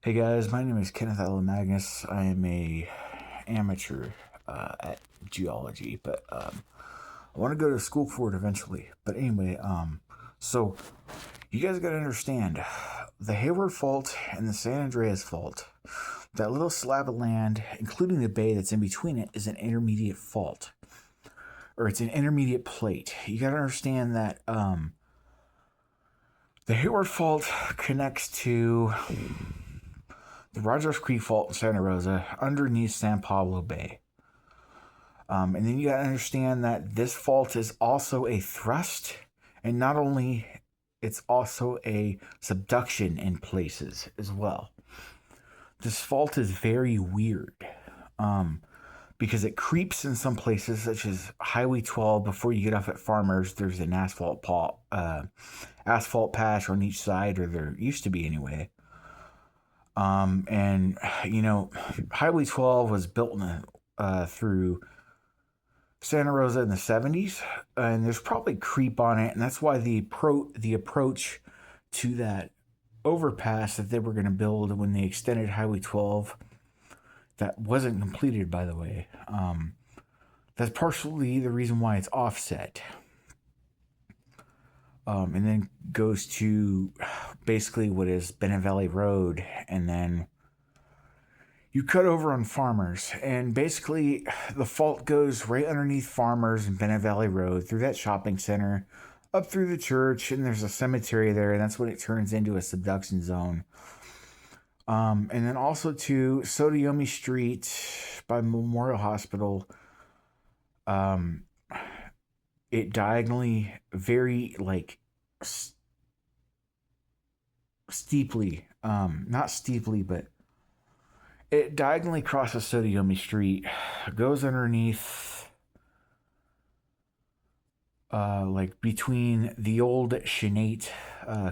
Hey guys, my name is Kenneth Allen Magnus. I am a amateur at geology, but I want to go to school for it eventually. But anyway, so you guys got to understand the Hayward Fault and the San Andreas Fault. That little slab of land, including the bay that's in between it, is an intermediate fault, or it's an intermediate plate. You got to understand that the Hayward Fault connects to the Rogers Creek Fault in Santa Rosa underneath San Pablo Bay. And then you got to understand that this fault is also a thrust, and not only, it's also a subduction in places as well. This fault is very weird because it creeps in some places, such as Highway 12. Before you get off at Farmers, there's an asphalt patch on each side, or there used to be anyway. And Highway 12 was built through Santa Rosa in the 70s, and there's probably creep on it, and that's why the approach to that overpass that they were going to build when they extended Highway 12, that wasn't completed, by the way. That's partially the reason why it's offset. And then goes to basically what is Bennett Valley Road, and then you cut over on Farmers, and basically the fault goes right underneath Farmers and Bennett Valley Road through that shopping center, up through the church, and there's a cemetery there, and that's when it turns into a subduction zone. And then also to Sotiomi Street by Memorial Hospital. It diagonally, very steeply, not steeply, but it diagonally crosses Sotiomi Street, goes underneath, between the old Shinate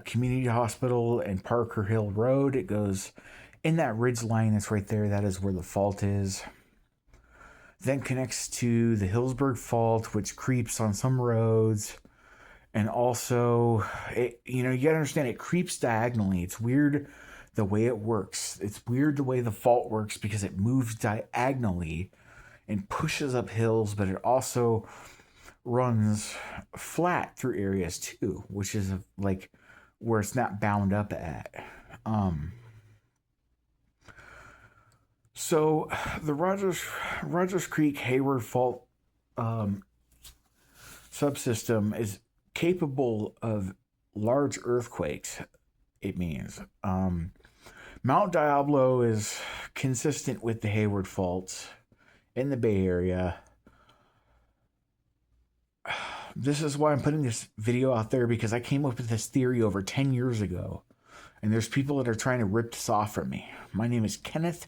Community Hospital and Parker Hill Road. It goes in that ridge line that's right there. That is where the fault is. Then connects to the Hillsburg Fault, which creeps on some roads. And also, you gotta understand, it creeps diagonally. It's weird the way it works. It's weird the way the fault works because it moves diagonally and pushes up hills, but it also runs flat through areas too, which is where it's not bound up at. So the Rogers Creek Hayward Fault subsystem is capable of large earthquakes. It means Mount Diablo is consistent with the Hayward Faults in the Bay Area. This is why I'm putting this video out there, because I came up with this theory over 10 years ago, and there's people that are trying to rip this off from me. My name is Kenneth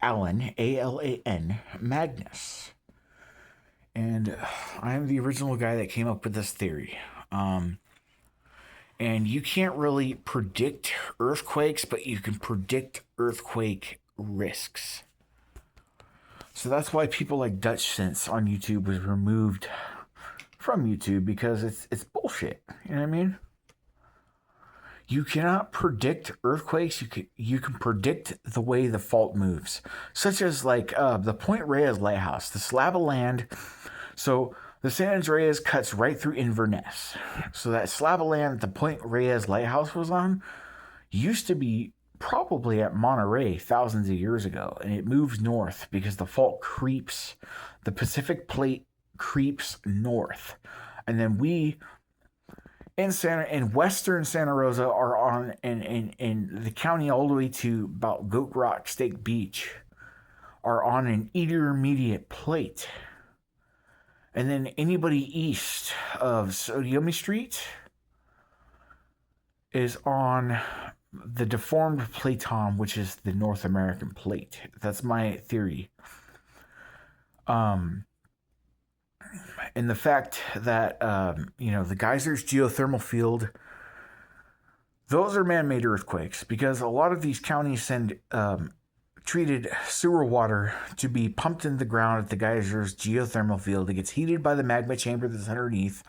Allen, A-L-A-N, Magnus. And I am the original guy that came up with this theory. And you can't really predict earthquakes, but you can predict earthquake risks. So that's why people like Dutch Sense on YouTube was removed from YouTube, because it's bullshit. You know what I mean? You cannot predict earthquakes. You can predict the way the fault moves, such as the Point Reyes Lighthouse, the slab of land. So the San Andreas cuts right through Inverness. So that slab of land that the Point Reyes Lighthouse was on used to be probably at Monterey thousands of years ago, and it moves north because the fault creeps. The Pacific Plate creeps north, and then we in western Santa Rosa are on in the county all the way to about Goat Rock State Beach are on an intermediate plate. And then anybody east of Sotiomi Street is on the deformed platon, which is the North American plate. That's my theory. And the fact that, the geysers geothermal field, those are man-made earthquakes, because a lot of these counties send treated sewer water to be pumped into the ground at the geysers geothermal field. It gets heated by the magma chamber that's underneath,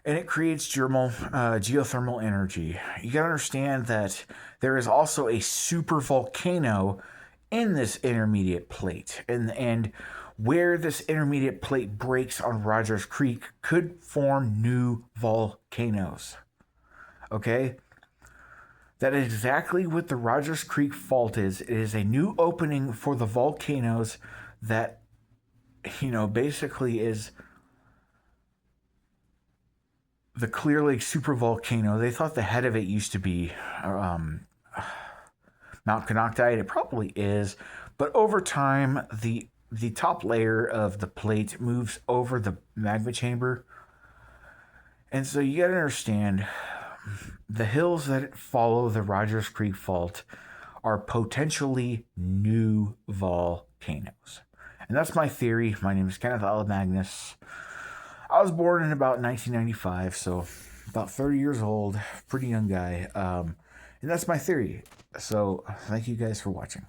and it creates geothermal energy. You got to understand that there is also a super volcano in this intermediate plate, and where this intermediate plate breaks on Rogers Creek could form new volcanoes. Okay? That is exactly what the Rogers Creek Fault is. It is a new opening for the volcanoes that, basically is the Clear Lake supervolcano. They thought the head of it used to be Mount Konoctite. It probably is, but over time, the top layer of the plate moves over the magma chamber, and so you got to understand the hills that follow the Rogers Creek Fault are potentially new volcanoes. And that's my theory. My name is Kenneth Allen Magnus. I was born in about 1995, so about 30 years old, pretty young guy. And that's my theory. So thank you guys for watching.